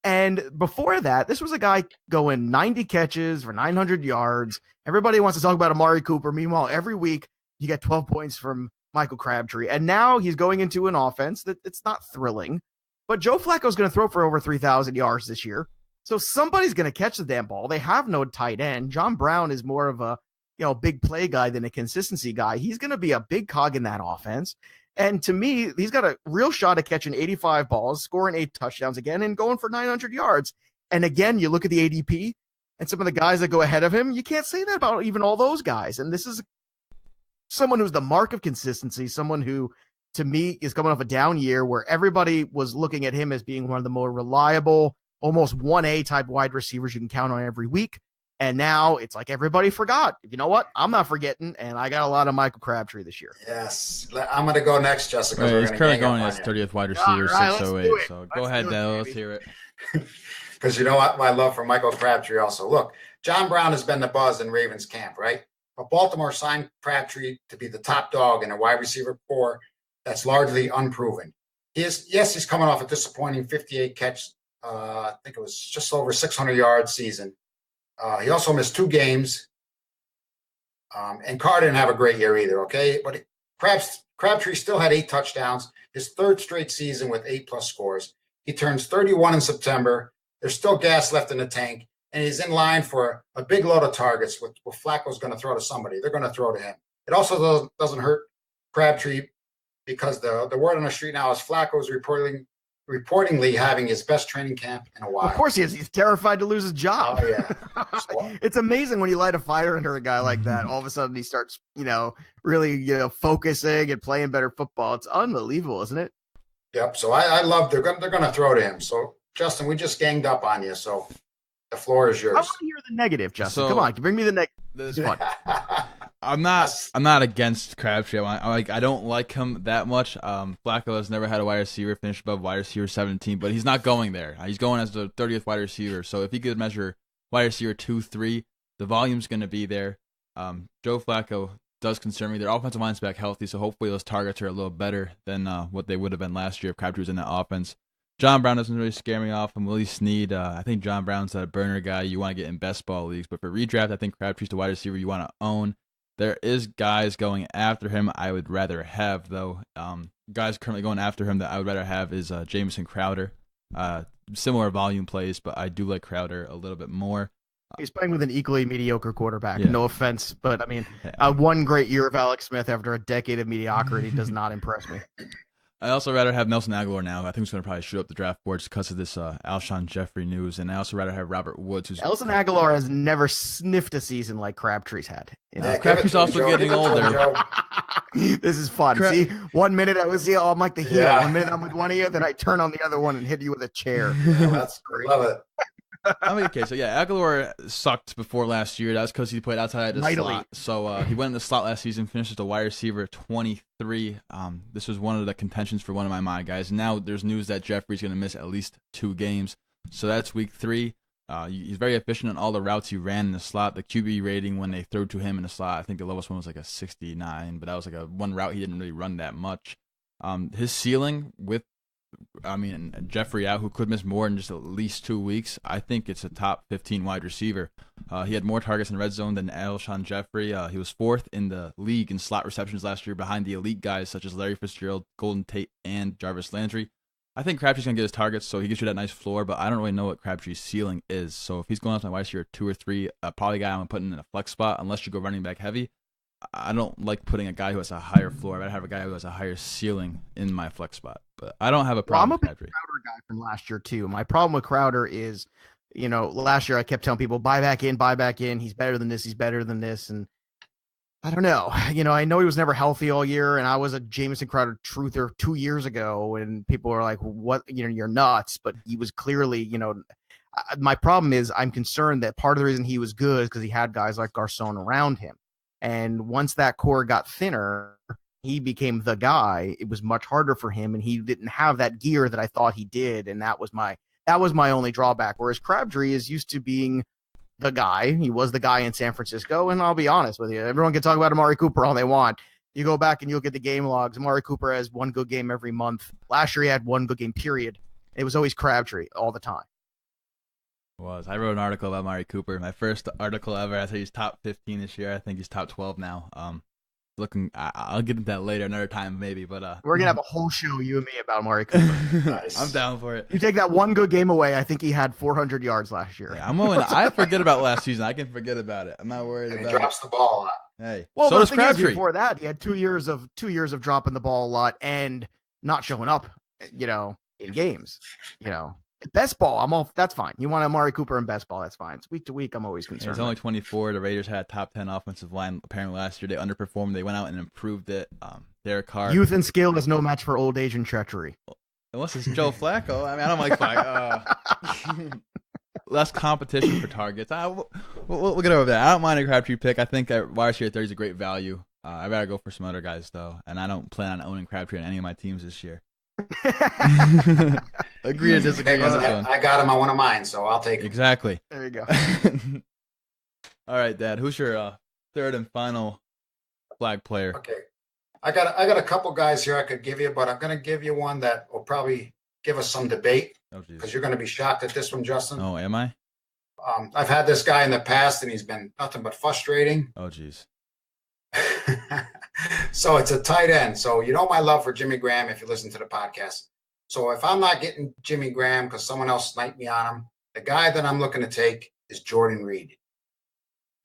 And before that, this was a guy going 90 catches for 900 yards. Everybody wants to talk about Amari Cooper. Meanwhile, every week you get 12 points from Michael Crabtree. And now he's going into an offense that it's not thrilling. But Joe Flacco's going to throw for over 3,000 yards this year. So somebody's going to catch the damn ball. They have no tight end. John Brown is more of a big play guy than a consistency guy. He's going to be a big cog in that offense. And to me, he's got a real shot at catching 85 balls, scoring 8 touchdowns again, and going for 900 yards. And again, you look at the ADP and some of the guys that go ahead of him, you can't say that about even all those guys. And this is someone who's the mark of consistency, someone who, to me, is coming off a down year where everybody was looking at him as being one of the more reliable, almost 1A type wide receivers you can count on every week. And now it's like everybody forgot. You know what? I'm not forgetting, and I got a lot of Michael Crabtree this year. Yes. I'm going to go next, Justin. Right, he's currently going as 30th wide receiver, 608. So go ahead, Dale. Let's hear it. Because you know what? My love for Michael Crabtree also. Look, John Brown has been the buzz in Ravens camp, right? But Baltimore signed Crabtree to be the top dog in a wide receiver core that's largely unproven. He's coming off a disappointing 58 catch. I think it was just over 600 yard season. He also missed 2 games. And Carr didn't have a great year either, okay? But Crabtree still had 8 touchdowns, his 3rd straight season with 8+ scores. He turns 31 in September. There's still gas left in the tank, and he's in line for a big load of targets, with Flacco's going to throw to somebody. They're going to throw to him. It also doesn't hurt Crabtree because the word on the street now is Flacco's reportedly having his best training camp in a while. Of course he is. He's terrified to lose his job. Oh, yeah. It's amazing when you light a fire under a guy like that. All of a sudden he starts, really, focusing and playing better football. It's unbelievable, isn't it? Yep. So I love they're going to throw to him. So, Justin, we just ganged up on you. So the floor is yours. I want to hear the negative, Justin. Come on. Bring me the negative. This is fun. I'm not against Crabtree. I don't like him that much. Flacco has never had a wide receiver finish above wide receiver 17, but he's not going there. He's going as the 30th wide receiver. So if he could measure wide receiver 2, 3, the volume's going to be there. Joe Flacco does concern me. Their offensive line's back healthy, so hopefully those targets are a little better than what they would have been last year if Crabtree was in that offense. John Brown doesn't really scare me off. And Willie Snead, I think John Brown's that burner guy you want to get in best ball leagues. But for redraft, I think Crabtree's the wide receiver you want to own. There is guys going after him I would rather have, though. Guys currently going after him that I would rather have is Jamison Crowder. Similar volume plays, but I do like Crowder a little bit more. He's playing with an equally mediocre quarterback. Yeah. No offense, but I mean, one great year of Alex Smith after a decade of mediocrity does not impress me. I also rather have Nelson Aguilar now. I think he's going to probably shoot up the draft boards because of this Alshon Jeffrey news. And I also rather have Robert Woods. Nelson Aguilar has never sniffed a season like Crabtree's had. Crabtree's also getting older. This is fun. See, 1 minute I was I'm like the heel. Yeah. 1 minute I'm with one ear, then I turn on the other one and hit you with a chair. That's great. Love it. Okay, so yeah, Aguilar sucked before last year. That's because he played outside of the slot. So he went in the slot last season, finished as a wide receiver 23. This was one of the contentions for one of my guys. Now there's news that Jeffrey's going to miss at least 2 games. So that's week 3. He's very efficient on all the routes he ran in the slot. The QB rating when they threw to him in the slot, I think the lowest one was like a 69, but that was like a one route he didn't really run that much. His ceiling with Jeffrey out, who could miss more in just at least 2 weeks, I think it's a top 15 wide receiver. He had more targets in red zone than Alshon Jeffrey. He was 4th in the league in slot receptions last year behind the elite guys such as Larry Fitzgerald, Golden Tate, and Jarvis Landry. I think Crabtree's going to get his targets, so he gives you that nice floor, but I don't really know what Crabtree's ceiling is. So if he's going off my wide receiver 2 or 3, probably a guy I'm going to put in a flex spot unless you go running back heavy. I don't like putting a guy who has a higher floor. I'd have a guy who has a higher ceiling in my flex spot. But I don't have a problem with Crabtree. I'm a big Crowder guy from last year, too. My problem with Crowder is, last year I kept telling people, buy back in. He's better than this. And I don't know. I know he was never healthy all year, and I was a Jamison Crowder truther 2 years ago, and people were like, what, you're nuts. But he was clearly, my problem is I'm concerned that part of the reason he was good is because he had guys like Garcon around him. And once that core got thinner, he became the guy. It was much harder for him, and he didn't have that gear that I thought he did, and that was my only drawback. Whereas Crabtree is used to being the guy. He was the guy in San Francisco, and I'll be honest with you, everyone can talk about Amari Cooper all they want. You go back and you'll get the game logs. Amari Cooper has one good game every month. Last year he had one good game, period. It was always Crabtree all the time. Was. I wrote an article about Amari Cooper. My first article ever. I said he's top 15 this year. I think he's top 12 now. I'll get into that later, another time maybe. But we're gonna have a whole show, you and me, about Amari Cooper. Nice. I'm down for it. You take that one good game away, I think he had 400 yards last year. Yeah, I forget about last season. I can forget about it. I'm not worried And about he drops the ball a lot. it. Hey, Well, so the does thing is, Crabtree. before that, he had 2 years of dropping the ball a lot and not showing up, in games. Best ball, that's fine. You want Amari Cooper in best ball, that's fine. It's week to week, I'm always concerned. He's only 24. The Raiders had a top 10 offensive line apparently last year. They underperformed. They went out and improved it. Derek Carr. Youth and skill is no match for old age and treachery. Unless it's Joe Flacco. I mean, I don't like Flacco. Less competition for targets. We'll get over that. I don't mind a Crabtree pick. I think at wide receiver 30 is a great value. I better go for some other guys, though. And I don't plan on owning Crabtree on any of my teams this year. Agree to disagree on this one. I got him on one of mine, so I'll take him. Exactly. There you go. All right, Dad. Who's your third and final flag player? Okay. I got a couple guys here I could give you, but I'm going to give you one that will probably give us some debate Oh, jeez. because you're going to be shocked at this one, Justin. Oh, am I? I've had this guy in the past, and he's been nothing but frustrating. Oh, jeez. So it's a tight end. So you know my love for Jimmy Graham if you listen to the podcast. So if I'm not getting Jimmy Graham because someone else sniped me on him, the guy that I'm looking to take is Jordan Reed.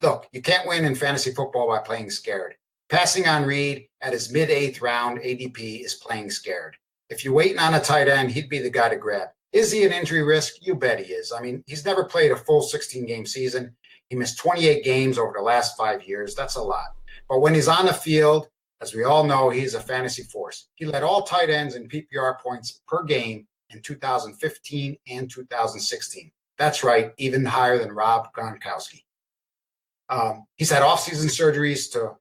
Look, you can't win in fantasy football by playing scared. Passing on Reed at his mid-8th round ADP is playing scared. If you're waiting on a tight end, he'd be the guy to grab. Is he an injury risk? You bet he is. I mean, he's never played a full 16-game season. He missed 28 games over the last 5 years. That's a lot. But when he's on the field, as we all know, he's a fantasy force. He led all tight ends in PPR points per game in 2015 and 2016. That's right, even higher than Rob Gronkowski. He's had offseason surgeries to,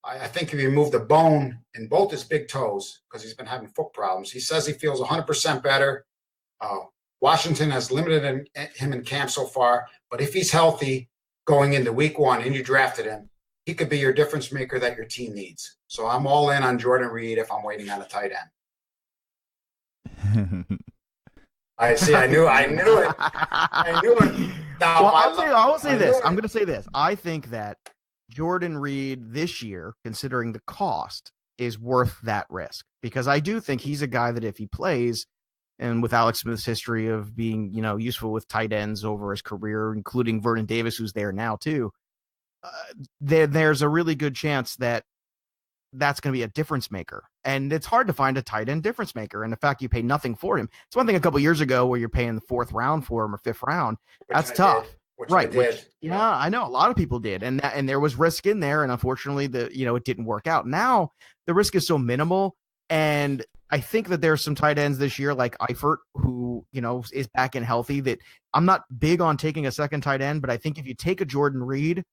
I think, he removed a bone in both his big toes because he's been having foot problems. He says he feels 100% better. Washington has limited him in camp so far, but if he's healthy going into week 1 and you drafted him, he could be your difference maker that your team needs. So I'm all in on Jordan Reed if I'm waiting on a tight end. I knew it. Now, Well, I will say this. I'm going to say this. I think that Jordan Reed this year, considering the cost, is worth that risk because I do think he's a guy that if he plays, and with Alex Smith's history of being, useful with tight ends over his career, including Vernon Davis, who's there now too, there's a really good chance that that's going to be a difference maker. And it's hard to find a tight end difference maker. And the fact you pay nothing for him, it's one thing a couple years ago where you're paying the 4th round for him or 5th round. That's tough. Right. Yeah, I know a lot of people did. And there was risk in there. And unfortunately it didn't work out. Now the risk is so minimal. And I think that there's some tight ends this year, like Eifert, who, is back and healthy, that I'm not big on taking a second tight end, but I think if you take a Jordan Reed,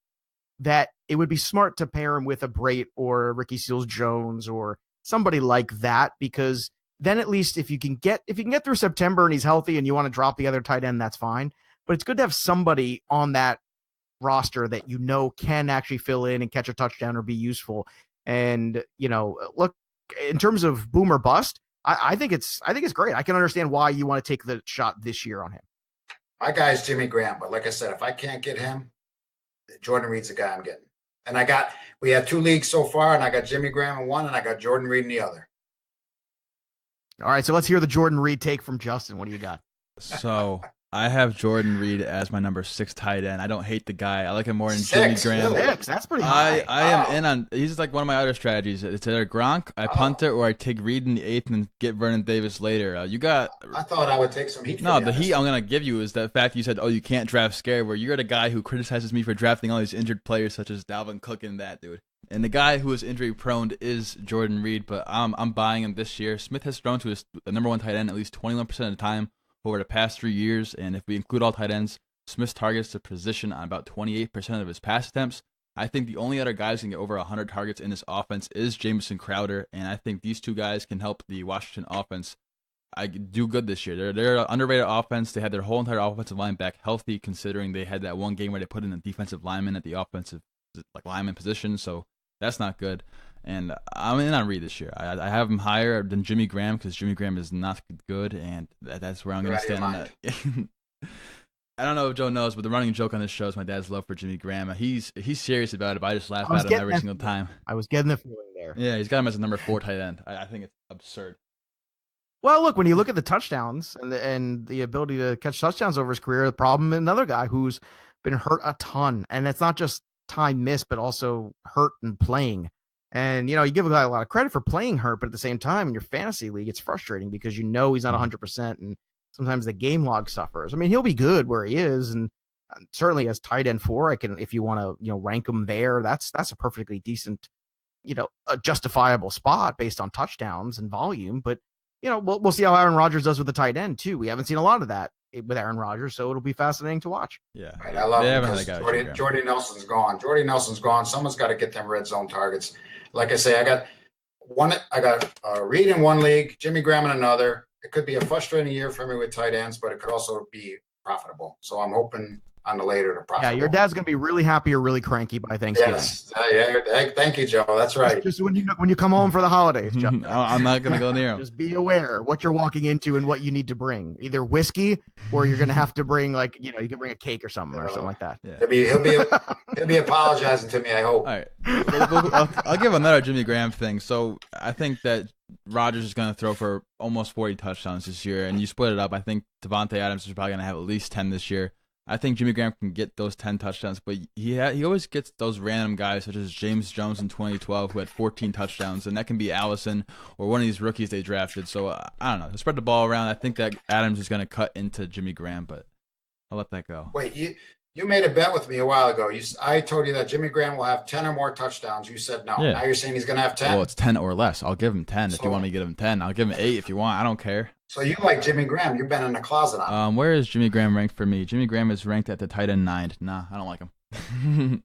that it would be smart to pair him with a Brait or a Ricky Seals-Jones or somebody like that, because then at least if you can get through September and he's healthy and you want to drop the other tight end, that's fine. But it's good to have somebody on that roster that can actually fill in and catch a touchdown or be useful. And look, in terms of boom or bust, I think it's great. I can understand why you want to take the shot this year on him. My guy's Jimmy Graham, but like I said, if I can't get him, Jordan Reed's the guy I'm getting. And we had 2 leagues so far, and I got Jimmy Graham in one, and I got Jordan Reed in the other. All right, so let's hear the Jordan Reed take from Justin. What do you got? So I have Jordan Reed as my number 6 tight end. I don't hate the guy. I like him more than Jimmy Graham. Really? 6, that's pretty high. I am in on. He's like one of my other strategies. It's either Gronk, I punt it, or I take Reed in the 8th and get Vernon Davis later. I thought I would take some heat. No, the heat I'm gonna give you is the fact you said, "Oh, you can't draft scared." Where you're the guy who criticizes me for drafting all these injured players, such as Dalvin Cook and that dude. And the guy who is injury prone is Jordan Reed, but I'm buying him this year. Smith has thrown to his number 1 tight end at least 21% of the time over the past 3 years, and if we include all tight ends, Smith targets the position on about 28% of his pass attempts. I think the only other guys who can get over 100 targets in this offense is Jamison Crowder, and I think these 2 guys can help the Washington offense do good this year. They're an underrated offense. They had their whole entire offensive line back healthy, considering they had that one game where they put in a defensive lineman at the offensive lineman position, so that's not good. And I'm in on Reed this year. I have him higher than Jimmy Graham because Jimmy Graham is not good, and that's where I'm going to stand on that. I don't know if Joe knows, but the running joke on this show is my dad's love for Jimmy Graham. He's serious about it, but I just laugh at him every single time. I was getting the feeling there. Yeah, he's got him as a number 4 tight end. I think it's absurd. Well, look, when you look at the touchdowns and the ability to catch touchdowns over his career, the problem, another guy who's been hurt a ton, and it's not just time missed, but also hurt and playing. And, you give a guy a lot of credit for playing hurt, but at the same time, in your fantasy league, it's frustrating because he's not 100%, and sometimes the game log suffers. I mean, he'll be good where he is, and certainly as tight end 4, if you want to, rank him there, that's a perfectly decent, a justifiable spot based on touchdowns and volume. But, we'll see how Aaron Rodgers does with the tight end too. We haven't seen a lot of that with Aaron Rodgers, so it'll be fascinating to watch. Yeah, right. I love it because Jordy Nelson's gone. Jordy Nelson's gone. Someone's got to get them red zone targets. Like I say, I got Reed in one league, Jimmy Graham in another. It could be a frustrating year for me with tight ends, but it could also be profitable. So I'm hoping on the later to profitable. Yeah, your dad's gonna be really happy or really cranky by Thanksgiving. Yes, thank you, Joe. That's right. Just when you come home for the holidays, Joe. I'm not gonna go near him. Just be aware what you're walking into and what you need to bring. Either whiskey, or you're gonna have to bring you can bring a cake or something like that. Yeah. He'll be apologizing to me, I hope. All right, I'll give another Jimmy Graham thing. So I think that Rodgers is going to throw for almost 40 touchdowns this year, and you split it up. I think Devontae Adams is probably going to have at least 10 this year. I think Jimmy Graham can get those 10 touchdowns, but he always gets those random guys such as James Jones in 2012 who had 14 touchdowns, and that can be Allison or one of these rookies they drafted. So I don't know. Spread the ball around. I think that Adams is going to cut into Jimmy Graham, but I'll let that go. Wait, you made a bet with me a while ago. I told you that Jimmy Graham will have 10 or more touchdowns. You said no. Yeah. Now you're saying he's going to have 10? Well, it's 10 or less. I'll give him 10 if you want me to give him 10. I'll give him 8 if you want. I don't care. So you like Jimmy Graham. You've been in the closet on him. Where is Jimmy Graham ranked for me? Jimmy Graham is ranked at the tight end 9. Nah, I don't like him.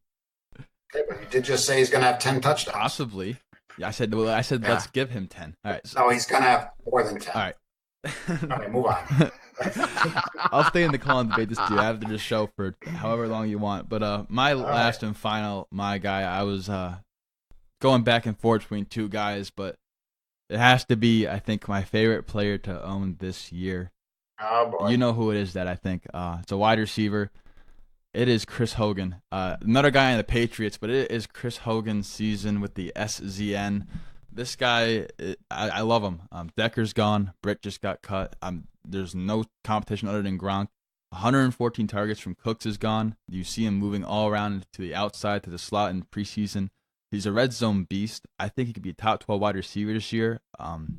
Okay, but you did just say he's going to have 10 touchdowns. Possibly. Yeah, I said let's give him 10. All right. No, he's going to have more than 10. All right. All right, move on. I'll stay in the call and debate this to you after the show for however long you want. But my last and final, my guy, I was going back and forth between two guys, but it has to be, I think, my favorite player to own this year. Oh, boy. You know who it is that I think. It's a wide receiver. It is Chris Hogan. Another guy in the Patriots, but it is Chris Hogan's season with the SZN. This guy, I love him. Decker's gone. Britt just got cut. There's no competition other than Gronk. 114 targets from Cooks is gone. You see him moving all around to the outside, to the slot in preseason. He's a red zone beast. I think he could be a top 12 wide receiver this year.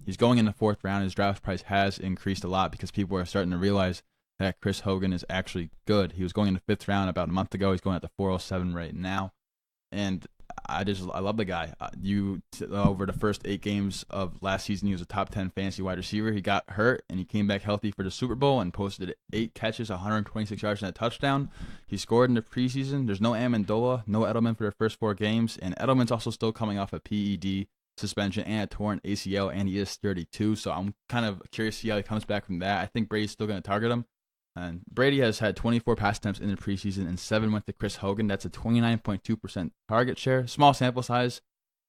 He's going in the 4th round. His draft price has increased a lot because people are starting to realize that Chris Hogan is actually good. He was going in the 5th round about a month ago. He's going at the 407 right now. And I love the guy. Over the first 8 games of last season, he was a top 10 fantasy wide receiver. He got hurt, and he came back healthy for the Super Bowl and posted 8 catches, 126 yards, and a touchdown. He scored in the preseason. There's no Amendola, no Edelman for their first 4 games, and Edelman's also still coming off a PED suspension and a torn ACL, and he is 32, so I'm kind of curious to see how he comes back from that. I think Brady's still going to target him. And Brady has had 24 pass attempts in the preseason, and 7 went to Chris Hogan. That's a 29.2% target share. Small sample size,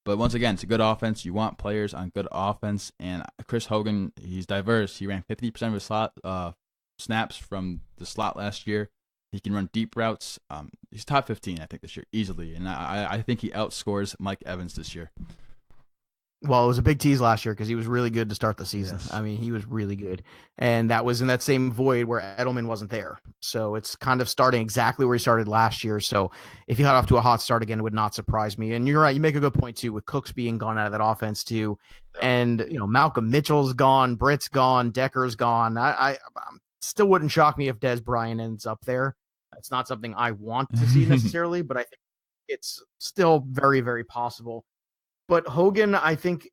but once again, it's a good offense. You want players on good offense, and Chris Hogan, he's diverse. He ran 50% of his slot snaps from the slot last year. He can run deep routes. He's top 15, I think, this year, easily, and I think he outscores Mike Evans this year. Well, it was a big tease last year because he was really good to start the season. Yes. I mean, he was really good. And that was in that same void where Edelman wasn't there. So it's kind of starting exactly where he started last year. So if he got off to a hot start again, it would not surprise me. And you're right. You make a good point, too, with Cooks being gone out of that offense, too. And, Malcolm Mitchell's gone. Britt's gone. Decker's gone. I still wouldn't shock me if Des Bryant ends up there. It's not something I want to see necessarily, but I think it's still very, very possible. But Hogan, I think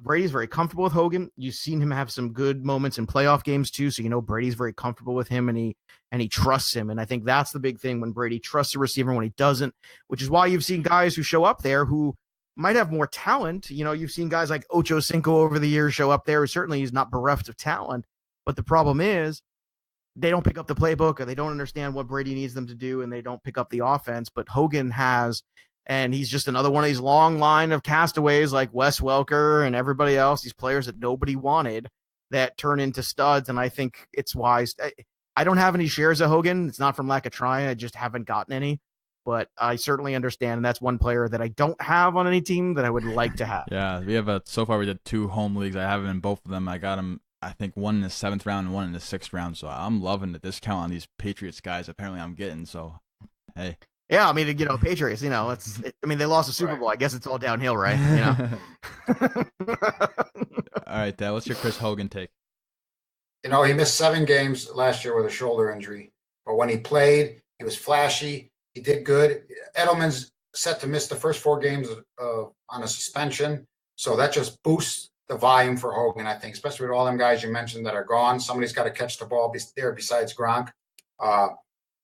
Brady's very comfortable with Hogan. You've seen him have some good moments in playoff games too, so Brady's very comfortable with him and he trusts him. And I think that's the big thing when Brady trusts a receiver when he doesn't, which is why you've seen guys who show up there who might have more talent. You've seen guys like Ocho Cinco over the years show up there. Certainly he's not bereft of talent, but the problem is they don't pick up the playbook or they don't understand what Brady needs them to do and they don't pick up the offense. But Hogan has. And he's just another one of these long line of castaways like Wes Welker and everybody else, these players that nobody wanted that turn into studs. And I think it's wise. I don't have any shares of Hogan. It's not from lack of trying. I just haven't gotten any. But I certainly understand. And that's one player that I don't have on any team that I would like to have. Yeah, we have so far we did 2 home leagues. I have him in both of them. I got him, I think, one in the 7th round and one in the 6th round. So I'm loving the discount on these Patriots guys. Apparently, I'm getting. So, hey. Yeah, I mean, Patriots. They lost the Super Bowl. I guess it's all downhill, right? All right, Dad. What's your Chris Hogan take? He missed 7 games last year with a shoulder injury, but when he played, he was flashy. He did good. Edelman's set to miss the first 4 games on a suspension, so that just boosts the volume for Hogan, I think, especially with all them guys you mentioned that are gone. Somebody's got to catch the ball there besides Gronk.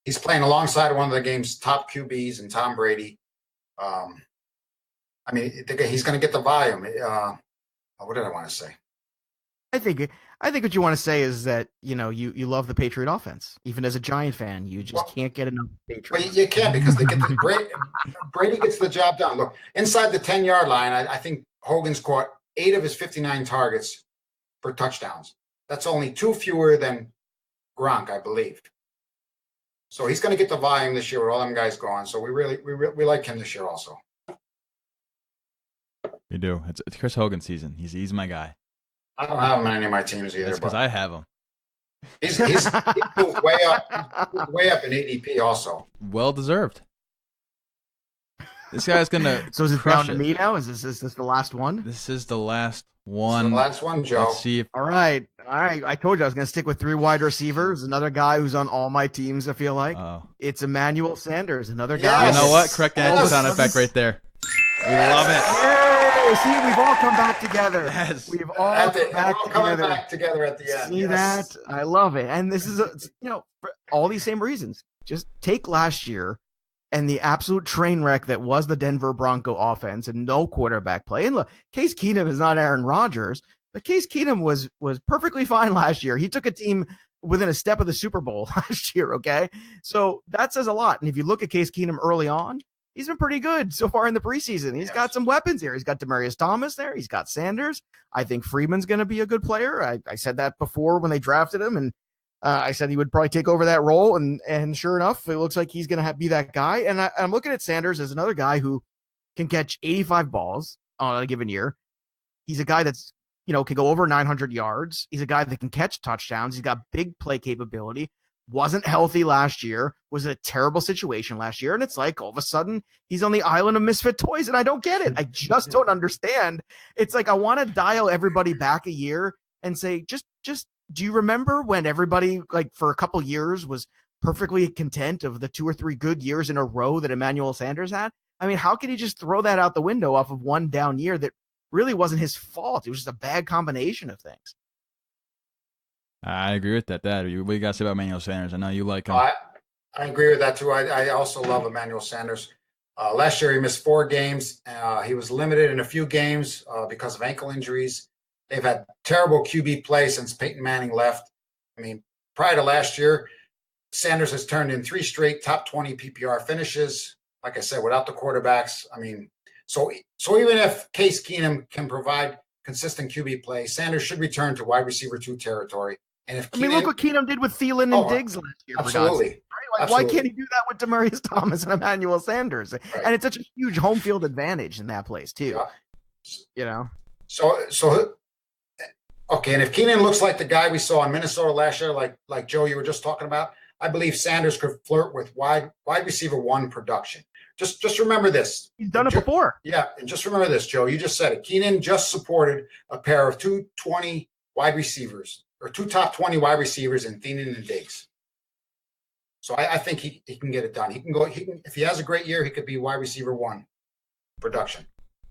He's playing alongside one of the game's top QBs and Tom Brady. He's going to get the volume. What did I want to say? I think what you want to say is that you love the Patriot offense. Even as a Giant fan, you just can't get enough Patriots. Well, you can't because they get Brady gets the job done. Look, inside the 10-yard line, I think Hogan's caught 8 of his 59 targets for touchdowns. That's only 2 fewer than Gronk, I believe. So he's going to get the volume this year with all them guys gone. So we like him this year also. We do. It's Chris Hogan season. He's my guy. I don't have him on any of my teams either. That's because I have him. He's moved way up in ADP also. Well deserved. This guy's gonna. So is it down to me now? Is this the last one? This is the last one. The last one, Joe. Let's see if... All right. I told you I was going to stick with 3 wide receivers. Another guy who's on all my teams. I feel like it's Emmanuel Sanders. Another guy. You know what? Correct answer sound effect right there. We love it. Yay! See, we've all come back together. Yes. We've all come back together at the end. See that? I love it. And this is for all these same reasons. Just take last year and the absolute train wreck that was the Denver Bronco offense and no quarterback play. And look, Case Keenum is not Aaron Rodgers, but Case Keenum was perfectly fine last year. He took a team within a step of the Super Bowl last year, okay? So that says a lot. And if you look at Case Keenum early on, he's been pretty good so far in the preseason. He's got some weapons here. He's got Demaryius Thomas there. He's got Sanders. I think Freeman's going to be a good player. I said that before when they drafted him, and I said he would probably take over that role. And sure enough, it looks like he's going to be that guy. And I'm looking at Sanders as another guy who can catch 85 balls on a given year. He's a guy that's, can go over 900 yards. He's a guy that can catch touchdowns. He's got big play capability. Wasn't healthy last year, was in a terrible situation last year. And it's like all of a sudden he's on the island of misfit toys, and I don't get it. I just don't understand. It's like I want to dial everybody back a year and say, just do you remember when everybody, like for a couple years, was perfectly content of the 2 or 3 good years in a row that Emmanuel Sanders had? I mean, how could he just throw that out the window off of one down year that really wasn't his fault? It was just a bad combination of things. I agree with that, Dad. What do you got to say about Emmanuel Sanders? I know you like him. I agree with that, too. I also love Emmanuel Sanders. Last year, he missed 4 games. He was limited in a few games because of ankle injuries. They've had terrible QB play since Peyton Manning left. I mean, prior to last year, Sanders has turned in 3 straight top 20 PPR finishes. Like I said, without the quarterbacks. I mean, so even if Case Keenum can provide consistent QB play, Sanders should return to wide receiver 2 territory. And if look what Keenum did with Thielen and Diggs last year. Absolutely. Why can't he do that with Demaryius Thomas and Emmanuel Sanders? Right. And it's such a huge home field advantage in that place too. Yeah. So okay, and if Keenan looks like the guy we saw in Minnesota last year, like Joe, you were just talking about, I believe Sanders could flirt with wide receiver 1 production. Just remember this. He's done it before. Yeah, and just remember this, Joe. You just said it. Keenan just supported a pair of 220 wide receivers, or 2 top 20 wide receivers in Thielen and Diggs. So I think he can get it done. He can if he has a great year, he could be wide receiver 1 production.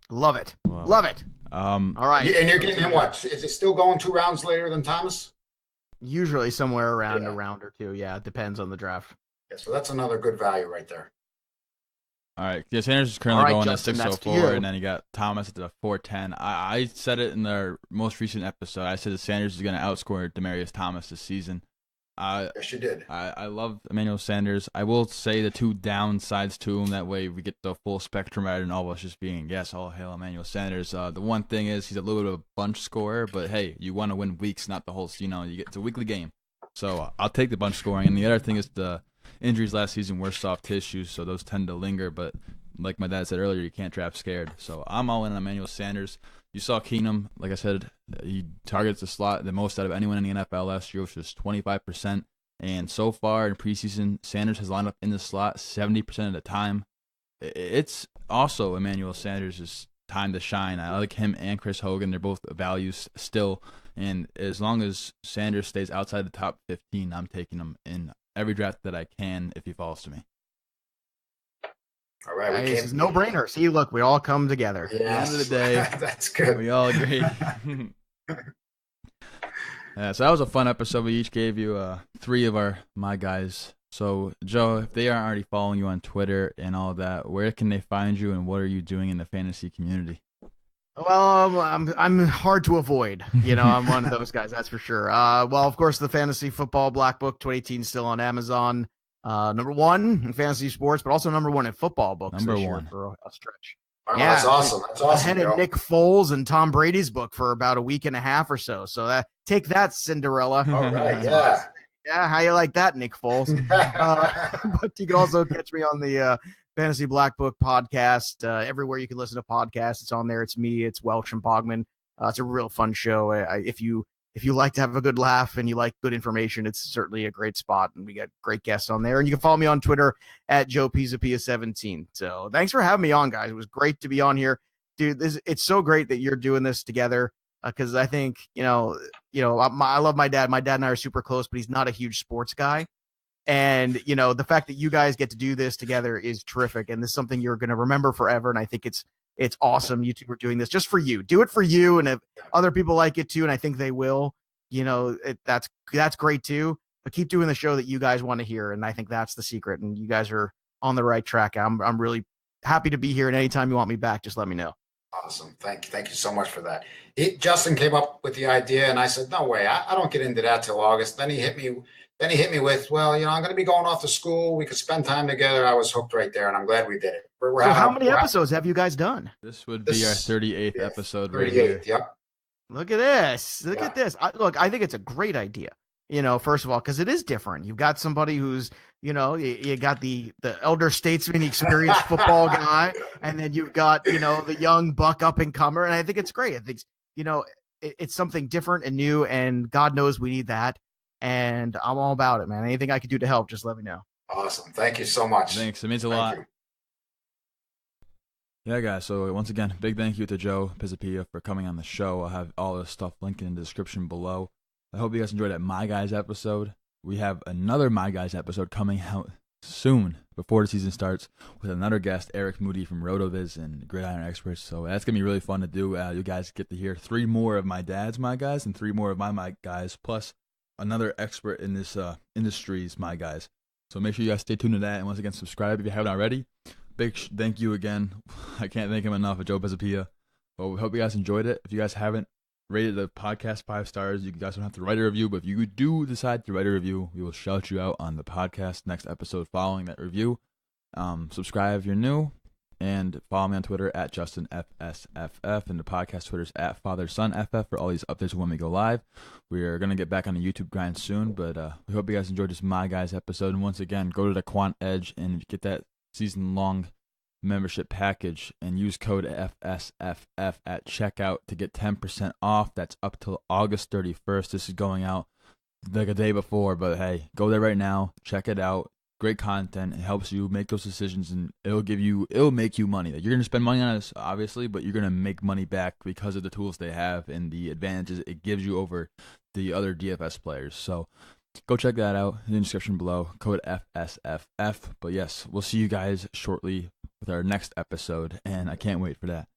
Love it. Wow. Love it. All right. And you're getting him what? Is it still going 2 rounds later than Thomas? Usually somewhere around a round or 2. Yeah, it depends on the draft. Yeah, so that's another good value right there. All right. Yeah, Sanders is currently going Justin, at 604, and then you got Thomas at the 410. I said it in their most recent episode. I said that Sanders is going to outscore Demaryius Thomas this season. Yes, you did. I love Emmanuel Sanders. I will say the 2 downsides to him. That way we get the full spectrum rather than all of us just being, yes, all hail Emmanuel Sanders. The one thing is he's a little bit of a bunch scorer, but hey, you want to win weeks, not the whole, it's a weekly game. So I'll take the bunch scoring. And the other thing is the injuries last season were soft tissues, so those tend to linger. But like my dad said earlier, you can't draft scared. So I'm all in on Emmanuel Sanders. You saw Keenum, like I said, he targets the slot the most out of anyone in the NFL last year, which was 25%. And so far in preseason, Sanders has lined up in the slot 70% of the time. It's also Emmanuel Sanders' time to shine. I like him and Chris Hogan. They're both values still. And as long as Sanders stays outside the top 15, I'm taking him in every draft that I can if he falls to me. All right. This is no-brainer. See, look, we all come together. Yes. At the end of the day, that's good. We all agree. So that was a fun episode. We each gave you 3 of my guys. So, Joe, if they aren't already following you on Twitter and all that, where can they find you and what are you doing in the fantasy community? Well, I'm hard to avoid. I'm one of those guys, that's for sure. Well, of course, the Fantasy Football Black Book 2018 still on Amazon. Number 1 in fantasy sports, but also number 1 in football books. Number this 1 year for a stretch. Oh, yeah, that's awesome. That's awesome. Ahead of Nick Foles and Tom Brady's book for about a week and a half or so. So take that, Cinderella. All right, yeah. Yeah, how you like that, Nick Foles? But you can also catch me on the Fantasy Black Book podcast. Everywhere you can listen to podcasts, it's on there. It's me, it's Welsh and Bogman. It's a real fun show. If you like to have a good laugh and you like good information, it's certainly a great spot. And we got great guests on there. And you can follow me on Twitter at Joe Pisapia 17. So thanks for having me on, guys. It was great to be on here. Dude, it's so great that you're doing this together. Because I think, I love my dad. My dad and I are super close, but he's not a huge sports guy. And, the fact that you guys get to do this together is terrific. And this is something you're going to remember forever. And I think it's awesome. You two are doing this just for you. Do it for you. And if other people like it too, and I think they will, that's great too. But keep doing the show that you guys want to hear. And I think that's the secret. And you guys are on the right track. I'm really happy to be here. And anytime you want me back, just let me know. Awesome. Thank you so much for that. Justin came up with the idea, and I said, no way, I don't get into that till August. Then he hit me with, well, I'm going to be going off to school. We could spend time together. I was hooked right there, and I'm glad we did it. So how many episodes have you guys done? This would be our 38th episode 38th, right here. Yep. Look at this. Look at this. I think it's a great idea. First of all, because it is different. You've got somebody who's, you got the elder statesman, experienced football guy, and then you've got, the young buck up and comer. And I think it's great. I think, it's something different and new, and God knows we need that. And I'm all about it, man. Anything I could do to help, just let me know. Awesome. Thank you so much. Thanks. It means a lot. You. Yeah, guys. So once again, big thank you to Joe Pisapia for coming on the show. I'll have all this stuff linked in the description below. I hope you guys enjoyed that My Guys episode. We have another My Guys episode coming out soon before the season starts with another guest, Eric Moody from RotoViz and Gridiron Experts. So that's going to be really fun to do. You guys get to hear 3 more of my dad's My Guys and 3 more of my Guys, plus another expert in this industry's My Guys. So make sure you guys stay tuned to that. And once again, subscribe if you haven't already. Big thank you again. I can't thank him enough, Joe Pisapia. But we hope you guys enjoyed it. If you guys haven't rated the podcast 5 stars, you guys don't have to write a review, but if you do decide to write a review, we will shout you out on the podcast next episode following that review. Subscribe if you're new, and follow me on Twitter at JustinFSFF, and the podcast Twitter's at FatherSonFF for all these updates when we go live. We are going to get back on the YouTube grind soon, but we hope you guys enjoyed this My Guys episode. And once again, go to the Quant Edge and get that season-long membership package and use code FSFF at checkout to get 10% off. That's up till August 31st. This is going out like a day before, but hey, go there right now, check it out. Great content. It helps you make those decisions, and it'll make you money. Like, you're gonna spend money on this, obviously, but you're gonna make money back because of the tools they have and the advantages it gives you over the other DFS players. So go check that out in the description below. Code FSFF. But yes, we'll see you guys shortly with our next episode, and I can't wait for that.